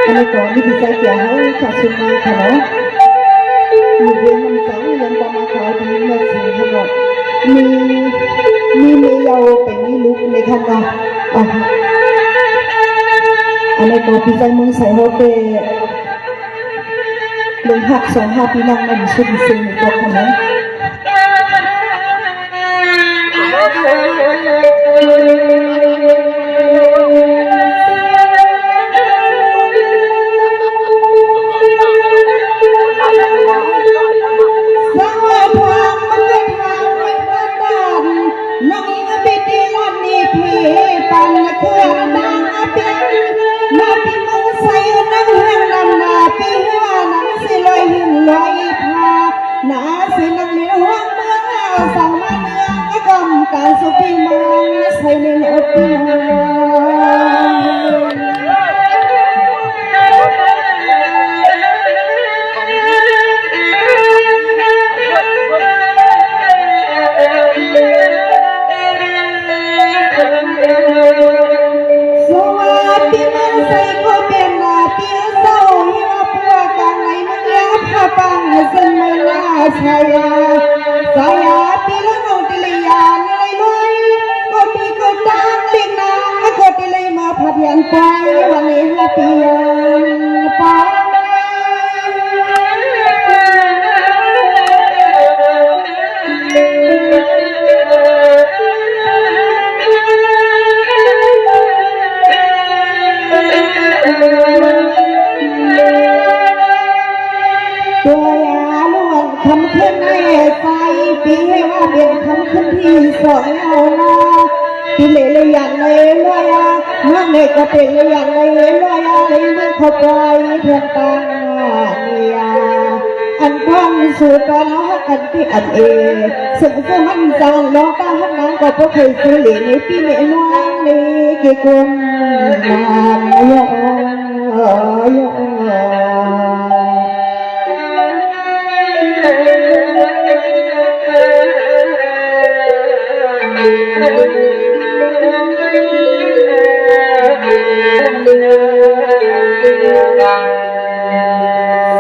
อันนี้ก่อนที่จะเกี่ยวเขาขัดสุนัขเนาะมีเรื่องมันสองเรื่องตามมาข่าวดีเมื่อสิ่งทั้งหมดมีเมียาเป็นมีลูกในขณะอันนี้ก่อนที่จะมึงใส่หัวเตะลงหัก2-5ปีนั่งมันสุดสิ่งในตัวเขาเนาะการสุขีมังใส่ในอกสวัสดีมันใส่ก็เป็นนาทีเศร้าเหี่ยวเพื่อการไหนมันเลี้ยงข้าปังซึ่งไม่น่าใช่สายาตีละน้องตีละยานก็ตีก็ตามเลี้ยงนางก็ตีเลยมาพัดยันไปวันนี้ละเตียนไปตัวยาล้วนคำขึ้นให้ใจปีให้ว่าเปลี่ยนคำขึ้นที่สองเอาละปีเลยอย่างเลยลอยเมื่อเด็กก็เป็นอย่างเลยลอยเลยเมื่อเขาปล่อยเพียงตาเนี่ยอันความสุดตอนนั้นอันที่อันสิ่งที่มันจางน้องตาหันน้ำก็เพราะเคยซื้อเหรียญในปีนี้น้องนี่กี่คนนานย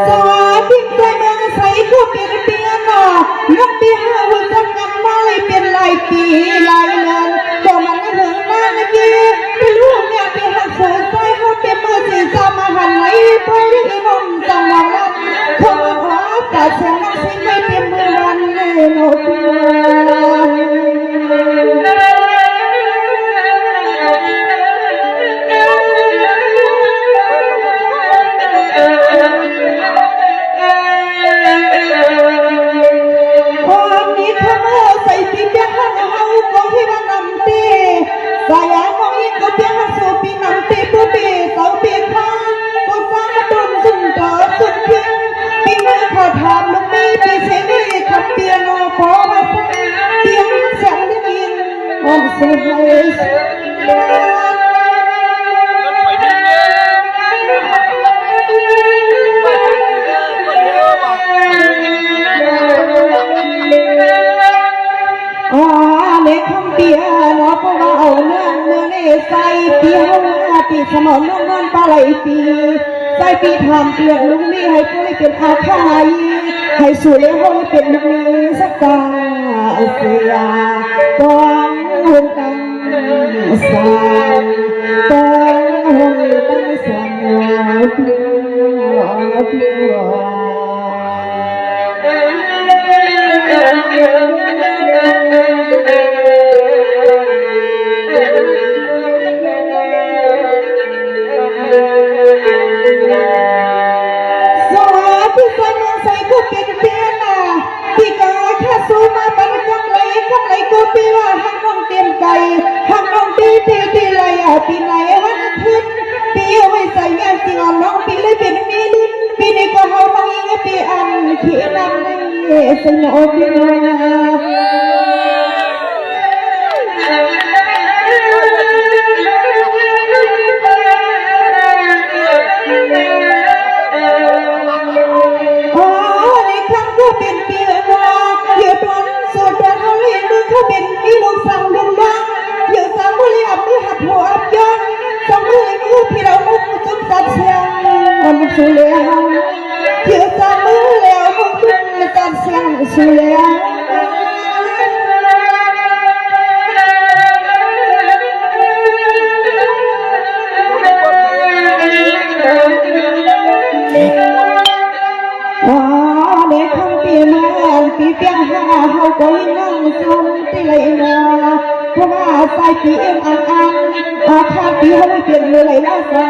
สวัสดีใจเมืองใสก็เปลี่ยนเปลี่ยนนับปีห้าวันทำงานมาเลยเป็นหลายปีหลายเดือนก็มันไม่ถึงหน้าเมื่อกี้ไม่รู้เนี่ยปีหักสวยใจเขาเป็นมือสีจะมาหันไหนไปอีน้องจังหวะนั้นคงขอแต่เสียงนักสิ่งไม่เป็นมือวันเลยโน้ตสายมองยิ่งก็เพียงสูบปีน้ำตีผู้ปีเสาเปียกข้างก็สร้างต้นสุนทรสุดเพียงปีมือขอถามลูกมีปีเสียงด้วยขับเปียโนพอมาเปียงแสงได้ยินวันเสียเล็กคำเปียนอเพราะว่าเอาเนื้อในใส่เปียวปีสมองนอนปลาไหลปีใส่ปีทำเปลี่ยนลุงนี่ให้ผู้ได้เป็นอาคายให้สวยให้เป็นลุงนี้สักตาเสียต้องหุ่นตั้งสานต้องหุ่นตั้งสานเปียวปีไรปีไหนวันขึ้นปีเอาไว้ใส่เงี้ยสิงน้องปีเลยเป็นมีลิ้นปีนี้ก็เฮาบางอีกปีอันขี้นำในสนอปีในครั้งก็เป็นปีว่าเดี๋ยวตอนส่วนตัวเขาเรียนมือเขาเป็นอีลูกสั่งลุงบ้างเดี๋ยวสั่งมือเรียบมือหัดหัวอับย้อนสั่งมือพี่เรามุกจุดตัดเสียง สุเลียวคือจะมือเลี้ยวมึงจะเสียงสุเลียวเด็กคำปีมันปีเปียงหาเขาก็ยิ่งนั่งจมปีเลยนะเพราะว่าใส่ปีเอ็มอันอาคาปีเขาไม่เปลี่ยนเลยละใส่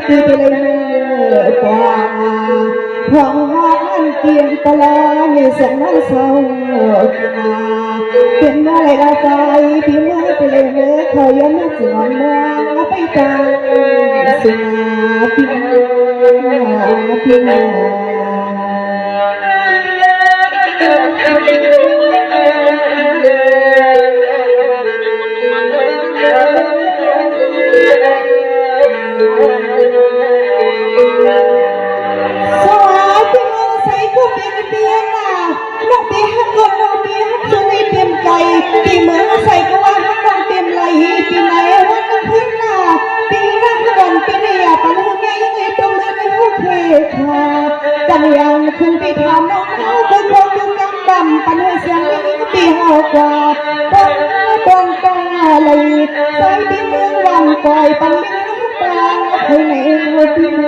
ปีไปเลยกว่าเพราะว่าอันเปลี่ยนตลาดมีเสียงนั่งเศร้าเปลี่ยนอะไรละใส่ปีเมื่อไปเลยเขายังไม่สอนมาไปตามสินาปีปีเมื่อใส่ก็ว่าฮักกันเต็มไหลปีไหนว่าต้องขึ้นหน้าปีรักกันปีนี้อย่าปันหัวใจเลยตรงนั้นไม่โอเคค่ะจำยังคุณไปถามน้องเขาคือคงอยู่กำดำปันหัวเสียงไม่ยิ่งปีหอกว่าต้องอะไรใส่ปีเมืองวันก่อยปันไม่รู้ตาใครในหัวปีเมื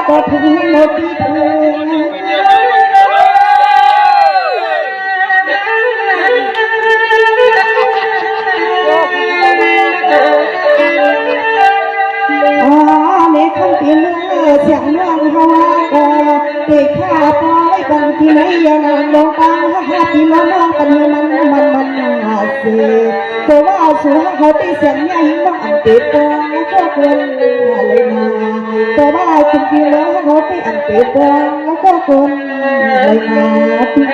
ก็ถึงหมดที่เธอในคำที่เมื่อเสียงร้องฮาวาเด็กข้าปล่อยบางทีไหนยังลงตาหาที่มาน้องกันมันนาเสียตัวว่าสูงเขาตีเสียงใหญ่บ้านเด็กตัวก็เกินอะไรมาตัวว่าคุณพี่แล้วเขาตีอันเด็กตัวก็เกินอะไรมาพี่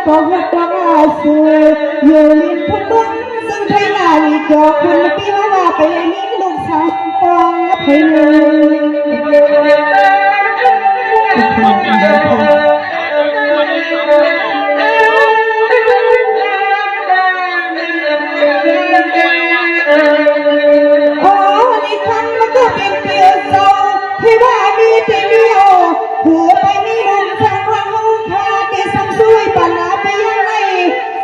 ก็หัวตัวสูอยู่ลิ้นทุกบ้านซึ่งใครหน้าอีกจอคุณพี่ว่าไปลิ้นลูกสาวปองไปเลยโอ้ในครั้งมันก็เป็นเพียงเราที่ว่ามีแต่เดียวคือไปนี่ลงทางว่าเขาพาที่ซ้ำซุยปานาไปยังไง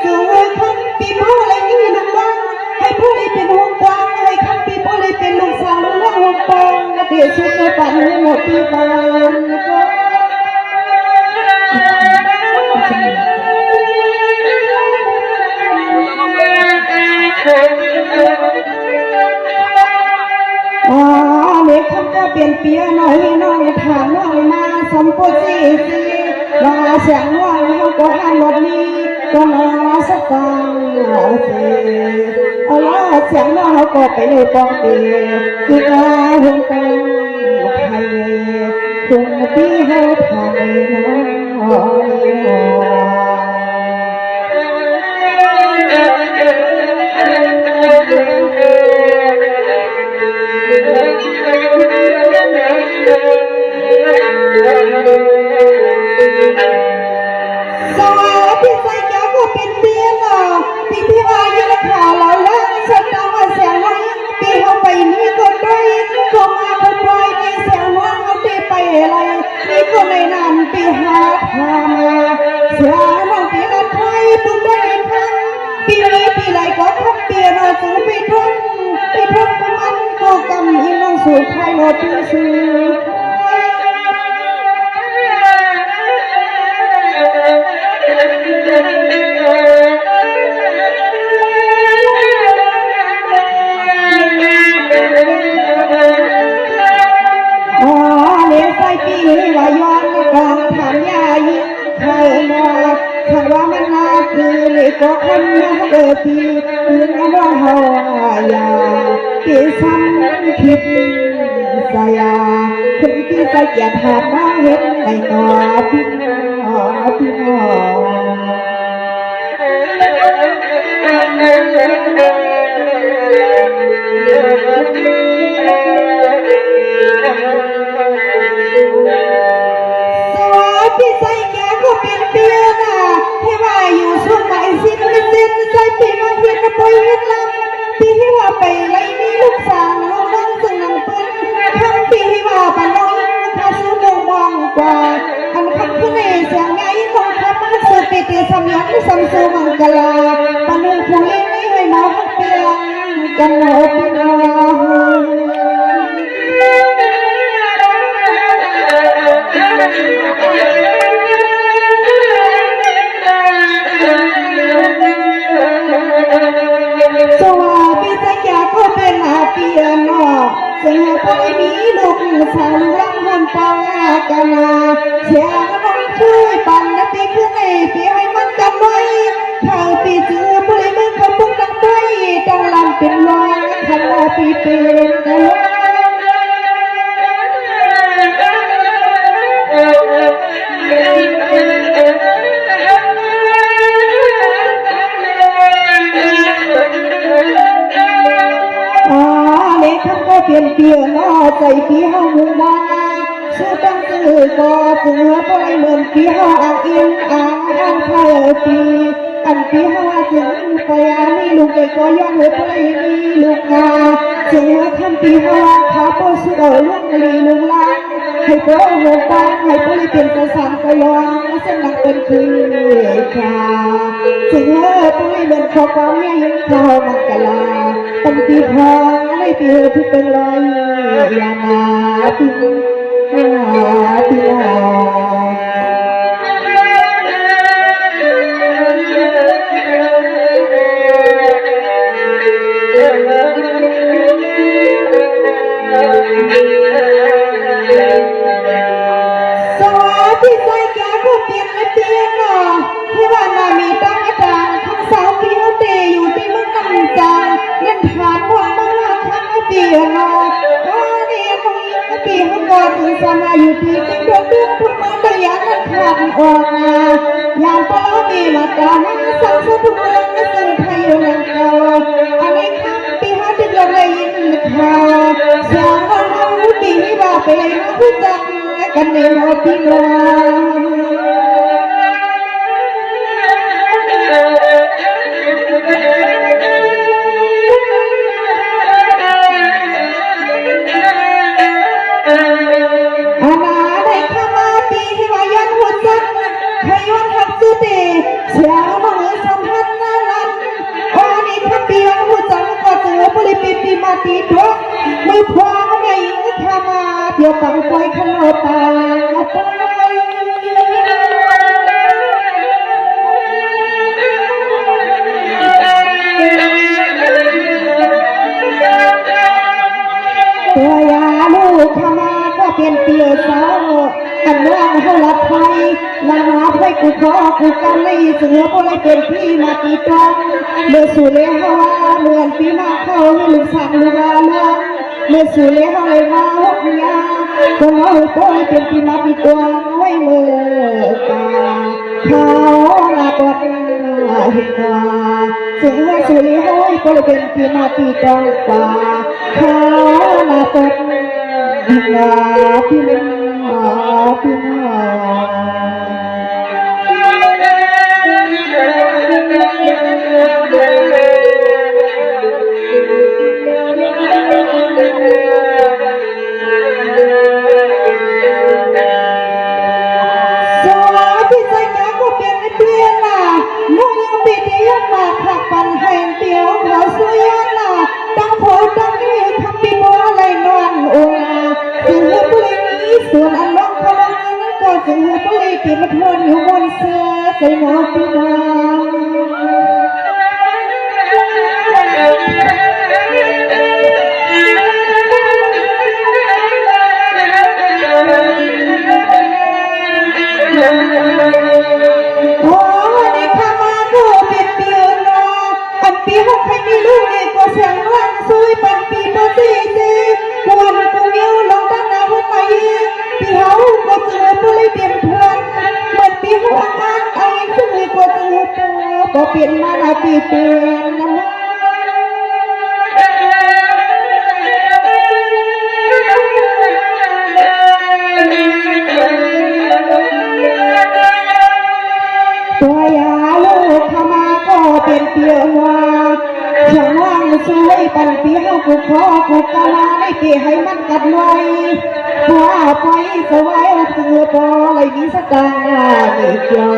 สู่คนปีโป้เลยนี่น้ำมันให้ผู้ใดเป็นห่วงกวางให้คำปีโป้เลยเป็นลูกสาวลูกห่วงปองเดี๋ยวชุดในป่านให้หมดปีบานก็เด็กคำก็เปลี่ยนเปียหน่อยน้องถามน้องมาสมบูรณ์สิว่าเสียงว่าเขาก็ห้ามหมดนี้ก็มาสักฟังเอาละเสียงว่าเขาก็ไปในปองเตียคือมาหงกันไทยคงพี่เขาทำน้สวัสดีใจแกก็เป็นเบี้ยหล่อที่พี่ว่ายังข่าวเราแล้วฉันต้องมาเสียงว่าปีเขาไปนี่ก็ได้ก็มาปล่อยในเสียงว่าเขาตีไปอะไรนี่ก็ไม่นานปีหาทำเสียน้องปีละไทยตุ้มได้ทันปีนี้ปีไรก็ทับเตียนสูงไปทุ่งก็มันก็กำอีน้องสู่ไทยเราปีสู ก็คำมาเดิปีถึงว่าเฮาอยาที่ซ้ำคิดสยาคนที่ใส่เกียรติหาดมาเห็นในหนอพี่น้อพี่น้อพี่ใส่แกก็เป็นเปียนะให้ว่าอยู่ช่วงไหนสิ้นไม่เส้นใจปีมาเห็นไปเห็นลำปีที่ว่าไปไรนี่ลูกสาวลูกนั่งซึ่งนั่งต้นคำปีที่ว่าปน้องข้าซื้อมองมองกว่าอันขับขึ้นในเสียงไงมองขับมาสุดปีติสำยักสัมสูมังกลาปนุงผู้เลี้ยงไม่ให้มาหักเปียงกันโนปีนาเสียไปมีลูกสาวรักมันปางกันมาเสียน้องช่วยปั่นนะปีขึ้นในปีให้มันจำไว้ข้าวปีเสือปลิมือเขาปุ้งตั้งใจจังลำเป็นลอยขันลาปีเป็นแต่เปลี่ยนเปลี่ยนนอใจปีห้ามุมาชื่อตั้งชื่อก็เสือปล่อยเหมือนปีห้าอ่างอินอ่างอ่างไทยปีอันปีห้าถึงไปอามีลูกเอกก็ย้อนหัวปล่อยมีลูกนาเสือคำปีห้าขาโปสุดลูกลีลูกลางให้โตหัวตาให้ปล่อยเปลี่ยนกระสังกระยองเส้นหลังเป็นคือขาเสือปล่อยเหมือนขอความเนี่ยยังเข้ามังกลาตั้งปีพอไม่เปลี่ยนที่เป็นรอยยานาปีปีสวัสดีใจแกก็เปลี่ยนไม่เปลี่ยนเนาะที่ว่านามีตั้งอาจารย์ทั้งสาวปีเขาเตอยู่ที่เมืองกำจังเล่นฐานว่ามาทั้งเปลี่ยนเนาะว่าเนี่ยมึงปีเขาก่อนถึงสมาอยู่ที่จึงโดนเรื่องทุกมาตยานันขับออกมายามปลามีมาตามสังสุทุกเมืองก็ซึ่งไทยอยู่นั่นเก่าอันนี้คำปีเขาจึงเราได้ยินข่าวเสียงว่าเขาปีนี้ว่าไปเลยมาพูดจังกันในโลกที่ว่าเสียงมือสัมพันธ์นั้นโอ้นี่ถ้าเปียงหัวใจก็เจอบริปิปีมาตีตัวมือขวาในขมาเดียวปังไฟขนมตาไปตัวยาลูกขมาก็เป็นเปียสาวอันว่างเขาลับไฟลามาไฟกูขอกูกันเลยเสือพอเลยเป็นพี่มาตีตองเมื่อสู่เลี้ยงว่าเหมือนปีมาเข้าให้ลูกสั่งลูกอาล้องเมื่อสู่เลี้ยงเลยมาหกยาก็น้อยก็เลยเป็นพี่มาตีตองไว้เมื่อกาเขาลาปอดเห็นว่าเสือสู่เลี้ยงก็เลยเป็นพี่มาตีตองกาเขาลาปอดลาพี่พี่น้ส่วนอันน้องเขาก็จะอยู่ไปที่มันทนอยู่บนเสื้อใส่หมวกพี่น้องโอ้ในข้ามาก็เป็นปี ก็เปลี่ยนมาหลายปีเปลี่ยนน้ำตัวยาลูกขมาก็เป็นเปียว่าช่างว่างสวยปันเปียวกูขอกูกะลาไม่เปียให้มันกัดไว้หัวไปสวายเสือปอเลยมีสตางค์ไม่กลัว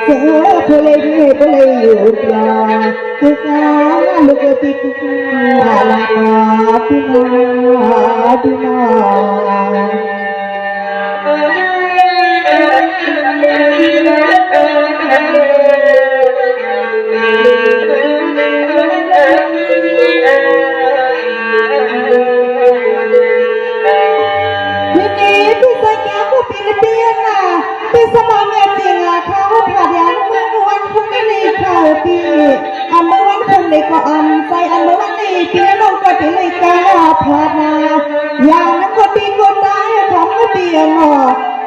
เสือเพลยเพลยอยู่ปลาคือกาลูกติกุกาลาพี่น้าที่สมองเนี่ยจริงอ่ะเขาผ่านยันเมื่อวันคุณไม่ได้เข้าปีอันเมื่อวันคุณได้ก็อันใจอันเมื่อวันนี้ปีน้องก็ปีเลยกาผ่านมาอย่างนั้นก็ปีก็ได้ของก็ปีหนอ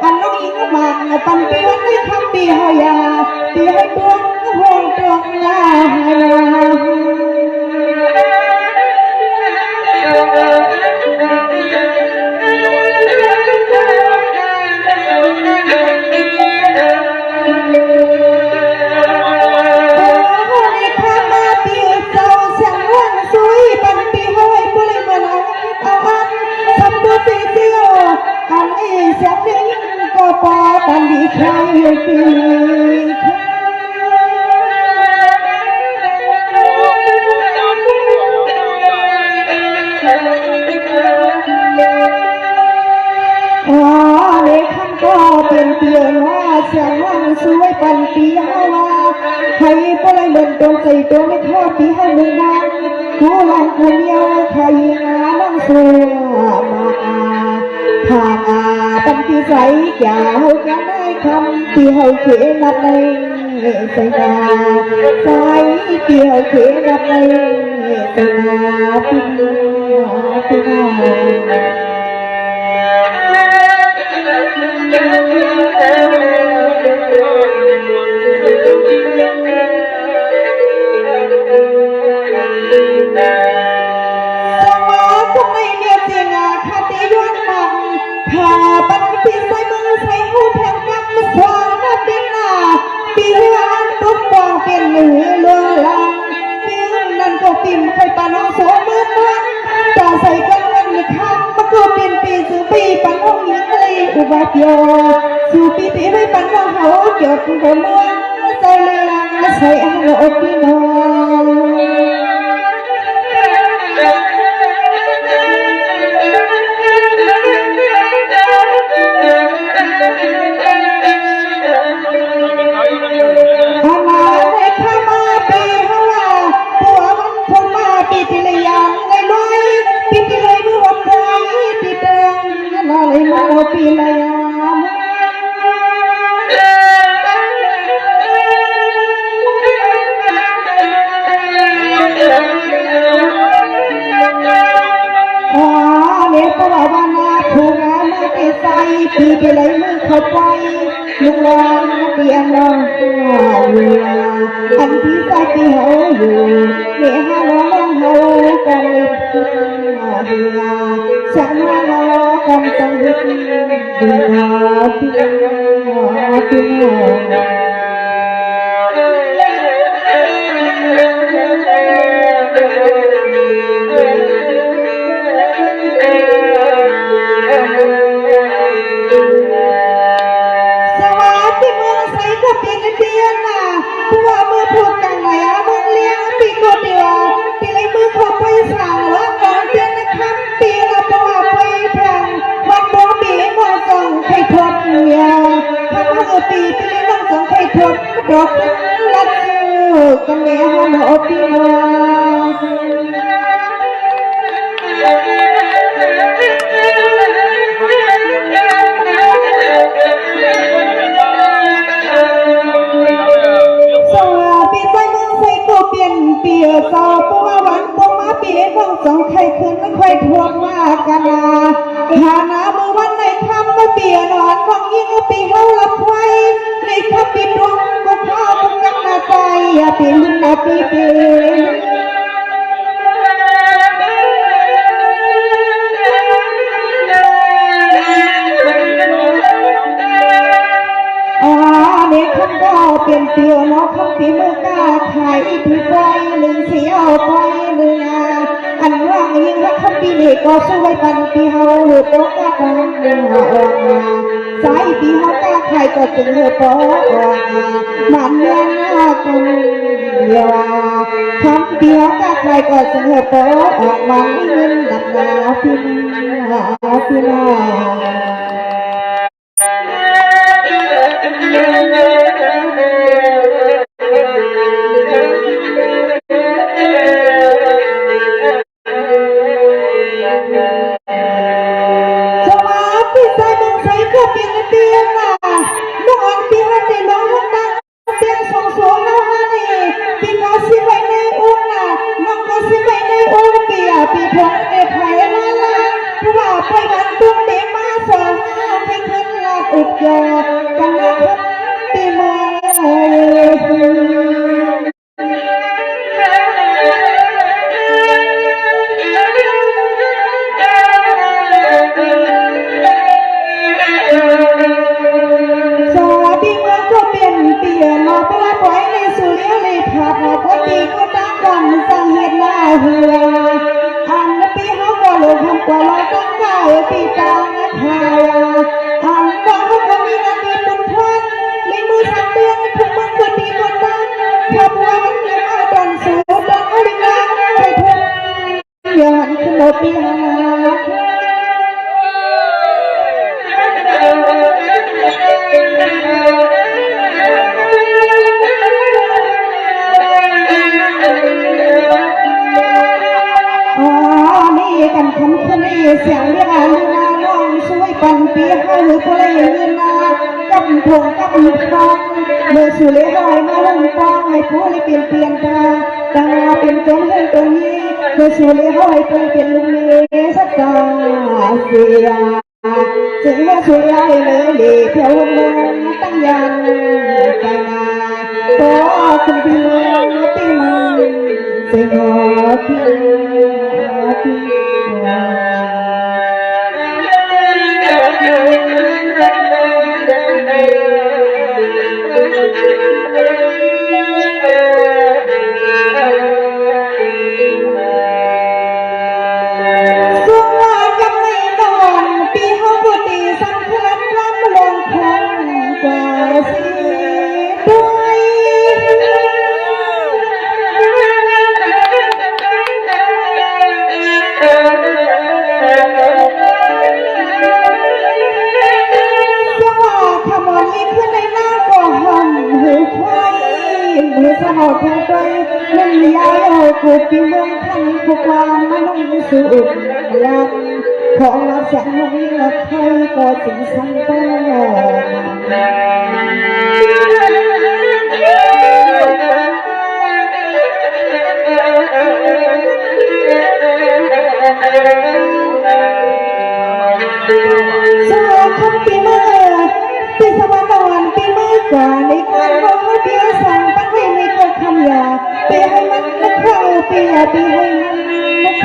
อันน้องอิงมากปันปีวันนี้คำปีหอยาปีให้ดวงห้องตรงหน้าตันดีใครอยู่ปีเลขันก็เป็นเปียว่าเสียงวันสวยปันปีฮาวาใครก็เลยเหมือนตัวใส่ตัวไม่ทอดปีให้มึงดังกูหลังคนเดียวใครงาน้องสัวมาผ่านปันปีใส่แก้วกันได้คำที่เฮาเขียนนับในใส่นาใส่เกี่ยวเขียนนับในใส่นาพี่น้ข้าปันปีใส่มือใส่หูแทงกันมาสอนนับเป็นหน้าปีวันตุ๊กปองเป็นหนึ่งเรือลังปีนั้นก็ปิ่มไข่ปลาน้องสวนมือมันต่อใส่กันวันอีกครั้งมันก็เป็นปีสู่ปีปันห้องยิงเลยอุบัติเหตุสู่ปีไม่ปันห้องเขาจดหัวเมืองใส่เรือใส่หัวอกพี่น้องปีละยามเนี่ยก็ว่าวันนาถูกงานมาเกษใจปีไปเลยมือเข้าไปลุงลองเตียงนอนอยู่อันที่ใส่ปีเหาอยู่เนี่ยฮะน้องเฮากันเลยฉันฮะน้องกันจังหวัดดีพี่รถลัดกันแม่ฮอนอพี่น้องเปลี่ยนเปียสาวปัวหวานปัวมาเปียน้องสองใครคืนไม่ค่อยทวงมากันนาหาหน้ามือวันในคำมาเปียนอนมองยิ่งปีเฮาลับไว้ในคำปีดวงก็ข้าวกันนาใจ ปีลุงนาปีปีเด็กคำก็เปลี่ยนเปลี่ยวน้องคำปีมือกล้าขายที่ปล่อยหนึ่งเสียวปล่อยหนึ่งอันว่างยิ่งรักคำปีนี้ก็ช่วยปันปีเฮาหรือโต๊ะก็ปันเดือออกมาสายปีเฮากล้าขายก็จึงเหลือโต๊ะออกมามันเลี้ยงหน้ากันเดียวคำปีเฮากล้าขายก็จึงเหลือโต๊ะออกมาเงินหนักหนาพี่นาพี่นาเสียงเรียกลูนาน้องช่วยปันปีให้หรือผู้ใดเงินมากับผงกับฟองเมื่อสุเลหอยมาลงฟองให้ผู้ได้เปลี่ยนตาเป็นจงเห็นตัวนี้เมื่อสุเลหอยเปลี่ยนลุงเมสักตาเสียถึงเมื่อสุเลหอยเลยเพียวเมืองตั้งยันไปนาก็คุณพี่เมืองตีมันเสียงพี่เอาแค่ไปเล่นยาเอากูปีเมืองทันพวกความมันต้องสูบยันของเราแสงให้เราใครก็จึงสั่งต้องสวัสดีปีเมื่อปีสวรรค์นอนปีเมื่อกว่าในการบอกว่าเดียวสั่งตั้งให้ไม่เกิดคำหยาปีให้มันนักเข้าปีให้มันนัก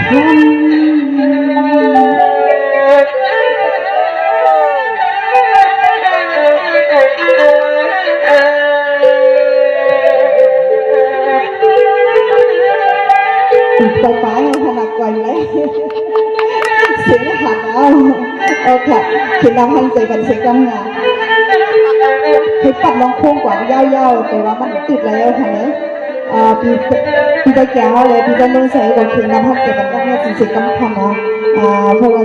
คไปเอาขนาดก่อนเลยเสียงหันเอาค่ะคือน้ำหันใจกันเสียงกำงานคือปัดน้องโค้งกว่ายาวๆแต่ว่ามันติดแล้วค่ะเนี่ยพี่จะแก้วเลยพี่จะนุ่งใส่กับคือน้ำหันใจกันก็เนี่ยจริงๆกำคันนะเพราะว่า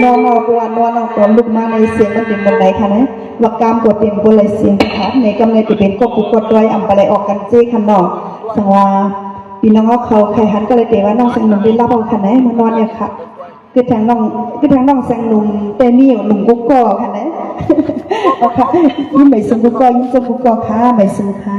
นอนตัวลุกมาในเสียงมันเป็นบันไดค่ะเนี่ยหลักการกดเต็มกดเลยเสียงค่ะในกำเนิดจะเป็นก็ปุกกดด้วยอ่ำไปเลยออกกันจี้ขันนอกสังว่าพี่น้องเขาใครหันก็เลยเตะว่าน้องแสงหนุ่มได้รับเอาขันไหนมานอนเนี่ยค่ะคือทางน้องแสงหนุ่มเตมี่หนุ่มกุ๊กก่อขันไหนเอาค่ะยิ้มใบซุ้มกุ๊กก่อยิ้มซุ้มกุ๊กก่อค่ะใบซุ้มค่ะ